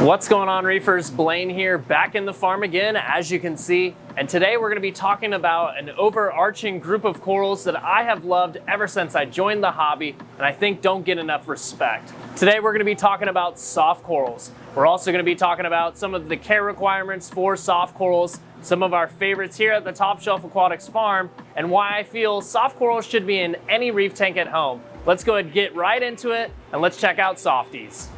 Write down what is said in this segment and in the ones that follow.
What's going on, reefers? Blaine here, back in the farm again, as you can see. And today we're going to be talking about an overarching group of corals that I have loved ever since I joined the hobby, and I think don't get enough respect. Today we're going to be talking about soft corals. We're also going to be talking about some of the care requirements for soft corals, some of our favorites here at the Top Shelf Aquatics farm, and why I feel soft corals should be in any reef tank at home. Let's go ahead and get right into it, and let's check out softies.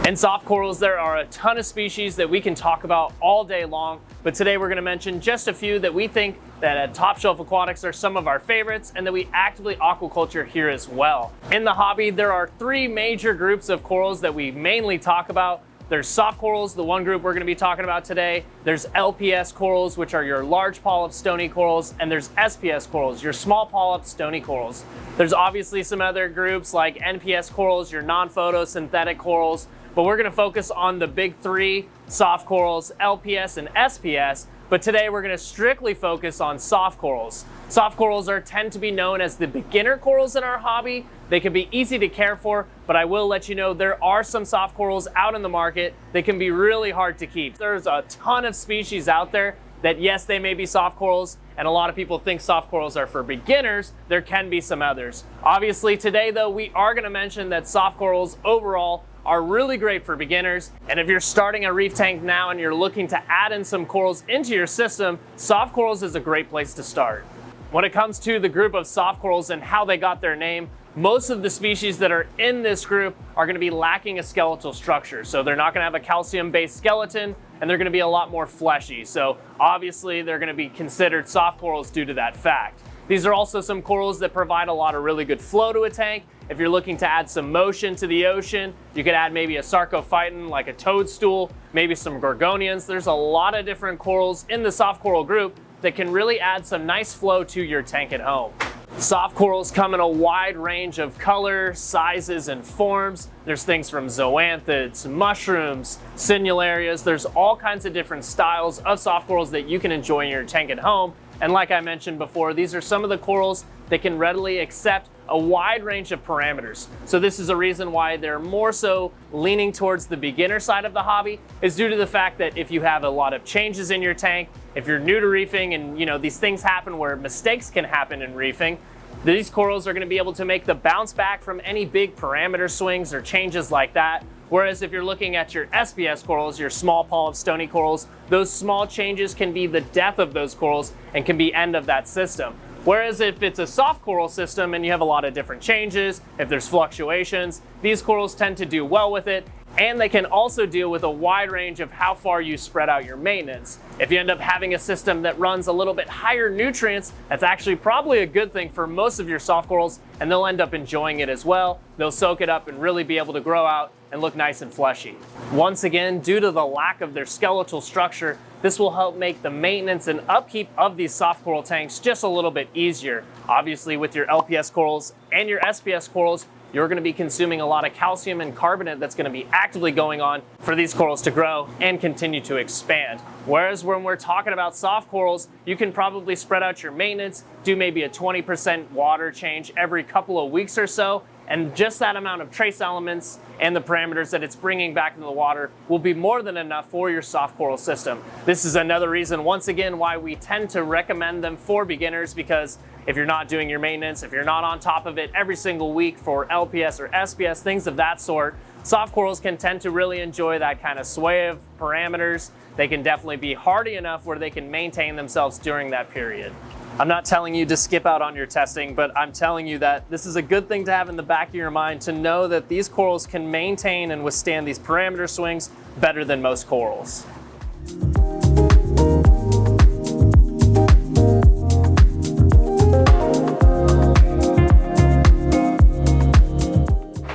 In soft corals, there are a ton of species that we can talk about all day long, but today we're going to mention just a few that we think that at Top Shelf Aquatics are some of our favorites and that we actively aquaculture here as well. In the hobby, there are three major groups of corals that we mainly talk about. There's soft corals, the one group we're going to be talking about today. There's LPS corals, which are your large polyp stony corals, and there's SPS corals, your small polyp stony corals. There's obviously some other groups like NPS corals, your non-photosynthetic corals, but we're going to focus on the big three: soft corals, LPS, and SPS. But today we're going to strictly focus on soft corals. Soft corals tend to be known as the beginner corals in our hobby. They can be easy to care for, but I will let you know there are some soft corals out in the market that can be really hard to keep. There's a ton of species out there that, yes, they may be soft corals, and a lot of people think soft corals are for beginners. There can be some others. Obviously today though, we are going to mention that soft corals overall are really great for beginners. And if you're starting a reef tank now and you're looking to add in some corals into your system, soft corals is a great place to start. When it comes to the group of soft corals and how they got their name, most of the species that are in this group are going to be lacking a skeletal structure. So they're not going to have a calcium-based skeleton, and they're going to be a lot more fleshy. So obviously they're going to be considered soft corals due to that fact. These are also some corals that provide a lot of really good flow to a tank. If you're looking to add some motion to the ocean, you could add maybe a sarcophyton like a toadstool, maybe some gorgonians. There's a lot of different corals in the soft coral group that can really add some nice flow to your tank at home. Soft corals come in a wide range of color, sizes, and forms. There's things from zoanthids, mushrooms, sinularias. There's all kinds of different styles of soft corals that you can enjoy in your tank at home. And like I mentioned before, these are some of the corals that can readily accept a wide range of parameters. So this is a reason why they're more so leaning towards the beginner side of the hobby, is due to the fact that if you have a lot of changes in your tank, if you're new to reefing and these things happen where mistakes can happen in reefing, these corals are going to be able to make the bounce back from any big parameter swings or changes like that. Whereas if you're looking at your SPS corals, your small polyp stony corals, those small changes can be the death of those corals and can be end of that system. Whereas if it's a soft coral system and you have a lot of different changes, if there's fluctuations, these corals tend to do well with it, and they can also deal with a wide range of how far you spread out your maintenance. If you end up having a system that runs a little bit higher nutrients, that's actually probably a good thing for most of your soft corals, and they'll end up enjoying it as well. They'll soak it up and really be able to grow out and look nice and fleshy. Once again, due to the lack of their skeletal structure, this will help make the maintenance and upkeep of these soft coral tanks just a little bit easier. Obviously, with your LPS corals and your SPS corals, you're going to be consuming a lot of calcium and carbonate that's going to be actively going on for these corals to grow and continue to expand. Whereas when we're talking about soft corals, you can probably spread out your maintenance, do maybe a 20% water change every couple of weeks or so, and just that amount of trace elements and the parameters that it's bringing back into the water will be more than enough for your soft coral system. This is another reason, once again, why we tend to recommend them for beginners, because if you're not doing your maintenance, if you're not on top of it every single week for LPS or SPS, things of that sort, soft corals can tend to really enjoy that kind of sway of parameters. They can definitely be hardy enough where they can maintain themselves during that period. I'm not telling you to skip out on your testing, but I'm telling you that this is a good thing to have in the back of your mind, to know that these corals can maintain and withstand these parameter swings better than most corals.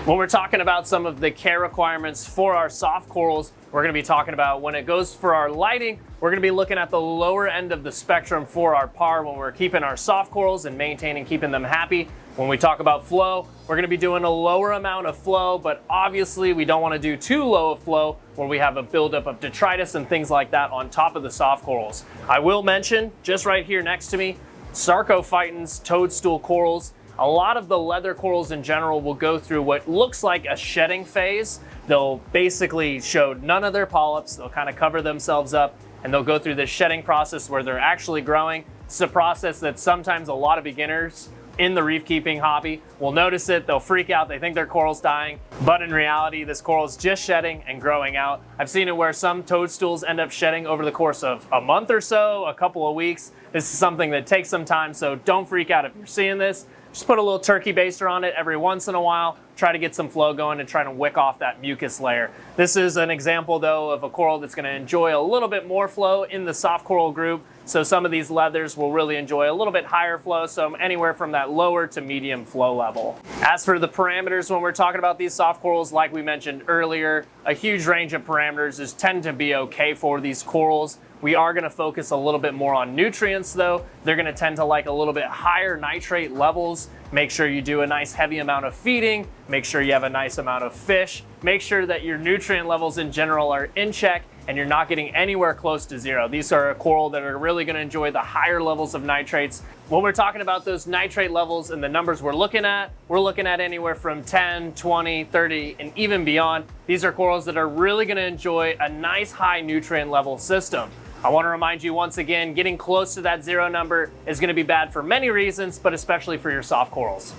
When we're talking about some of the care requirements for our soft corals, we're going to be talking about when it goes for our lighting, we're going to be looking at the lower end of the spectrum for our par when we're keeping our soft corals and maintaining, keeping them happy. When we talk about flow, we're going to be doing a lower amount of flow, but obviously we don't want to do too low of flow where we have a buildup of detritus and things like that on top of the soft corals. I will mention, just right here next to me, sarcophytans, toadstool corals. A lot of the leather corals in general will go through what looks like a shedding phase. They'll basically show none of their polyps, they'll kind of cover themselves up, and they'll go through this shedding process where they're actually growing. It's a process that sometimes a lot of beginners in the reef keeping hobby will notice it, they'll freak out, they think their coral's dying, but in reality this coral's just shedding and growing out. I've seen it where some toadstools end up shedding over the course of a month or so, a couple of weeks. This is something that takes some time, so don't freak out if you're seeing this. Just put a little turkey baster on it every once in a while, try to get some flow going and try to wick off that mucus layer. This is an example though of a coral that's going to enjoy a little bit more flow in the soft coral group. So some of these leathers will really enjoy a little bit higher flow, so anywhere from that lower to medium flow level. As for the parameters, when we're talking about these soft corals, like we mentioned earlier, a huge range of parameters tend to be okay for these corals. We are going to focus a little bit more on nutrients though. They're going to tend to like a little bit higher nitrate levels. Make sure you do a nice heavy amount of feeding. Make sure you have a nice amount of fish. Make sure that your nutrient levels in general are in check and you're not getting anywhere close to zero. These are a coral that are really going to enjoy the higher levels of nitrates. When we're talking about those nitrate levels and the numbers we're looking at anywhere from 10, 20, 30, and even beyond. These are corals that are really going to enjoy a nice high nutrient level system. I want to remind you once again, getting close to that zero number is going to be bad for many reasons, but especially for your soft corals.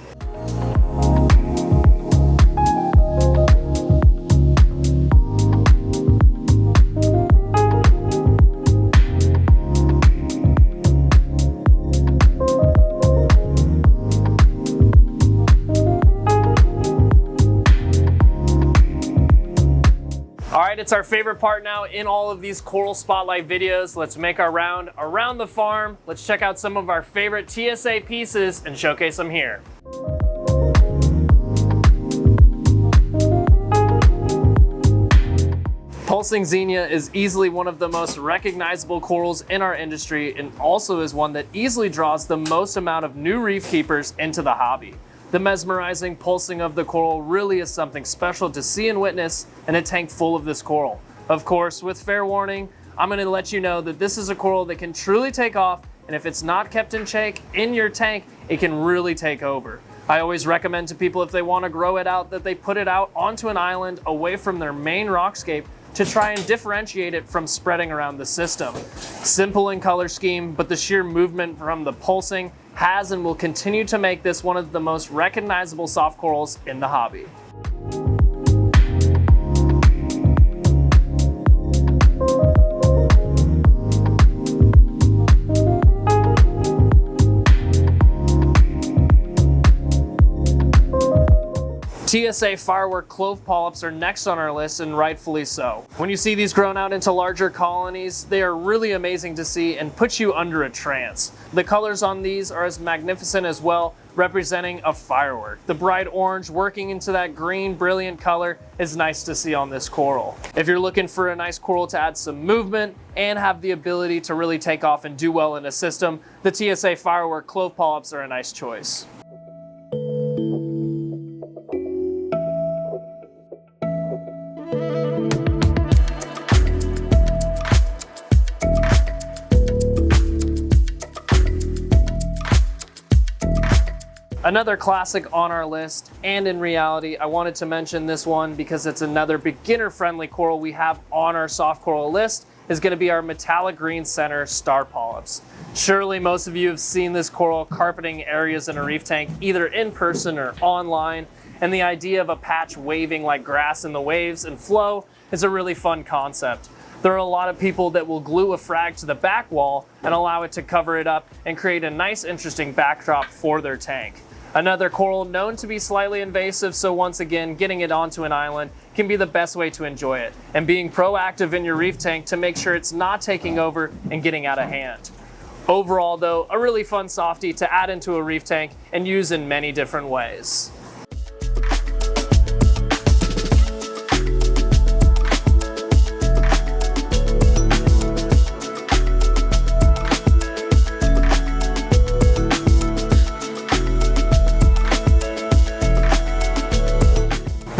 It's our favorite part now in all of these coral spotlight videos. Let's make our round around the farm. Let's check out some of our favorite TSA pieces and showcase them here. Pulsing Xenia is easily one of the most recognizable corals in our industry and also is one that easily draws the most amount of new reef keepers into the hobby. The mesmerizing pulsing of the coral really is something special to see and witness in a tank full of this coral. Of course, with fair warning, I'm going to let you know that this is a coral that can truly take off, and if it's not kept in check in your tank, it can really take over. I always recommend to people if they want to grow it out that they put it out onto an island away from their main rockscape to try and differentiate it from spreading around the system. Simple in color scheme, but the sheer movement from the pulsing has and will continue to make this one of the most recognizable soft corals in the hobby. TSA firework clove polyps are next on our list, and rightfully so. When you see these grown out into larger colonies, they are really amazing to see and put you under a trance. The colors on these are as magnificent as well, representing a firework. The bright orange working into that green, brilliant color is nice to see on this coral. If you're looking for a nice coral to add some movement and have the ability to really take off and do well in a system, the TSA firework clove polyps are a nice choice. Another classic on our list, and in reality, I wanted to mention this one because it's another beginner-friendly coral we have on our soft coral list, is going to be our metallic green center star polyps. Surely most of you have seen this coral carpeting areas in a reef tank, either in person or online, and the idea of a patch waving like grass in the waves and flow is a really fun concept. There are a lot of people that will glue a frag to the back wall and allow it to cover it up and create a nice, interesting backdrop for their tank. Another coral known to be slightly invasive, so once again, getting it onto an island can be the best way to enjoy it, and being proactive in your reef tank to make sure it's not taking over and getting out of hand. Overall though, a really fun softie to add into a reef tank and use in many different ways.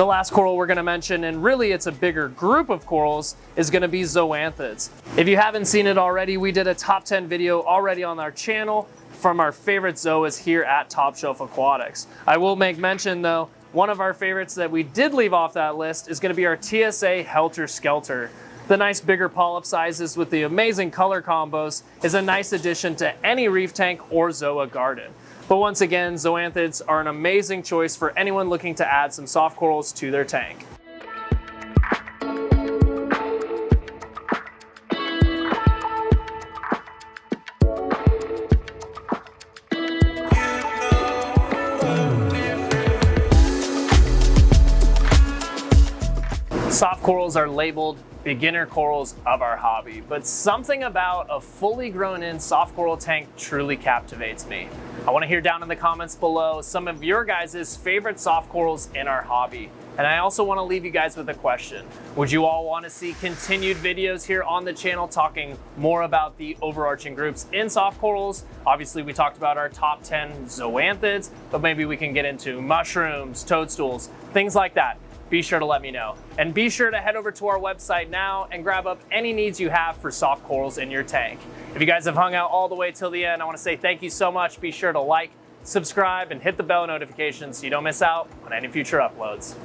last coral we're gonna mention, and really it's a bigger group of corals, is gonna be zoanthids. If you haven't seen it already, we did a top 10 video already on our channel from our favorite zoas here at Top Shelf Aquatics. I will make mention though, one of our favorites that we did leave off that list is gonna be our TSA Helter Skelter. The nice bigger polyp sizes with the amazing color combos is a nice addition to any reef tank or zoa garden. But once again, zoanthids are an amazing choice for anyone looking to add some soft corals to their tank. Soft corals are labeled beginner corals of our hobby, but something about a fully grown in soft coral tank truly captivates me. I want to hear down in the comments below some of your guys' favorite soft corals in our hobby. And I also want to leave you guys with a question. Would you all want to see continued videos here on the channel talking more about the overarching groups in soft corals? Obviously, we talked about our top 10 zoanthids, but maybe we can get into mushrooms, toadstools, things like that. Be sure to let me know. And be sure to head over to our website now and grab up any needs you have for soft corals in your tank. If you guys have hung out all the way till the end, I want to say thank you so much. Be sure to like, subscribe, and hit the bell notification so you don't miss out on any future uploads.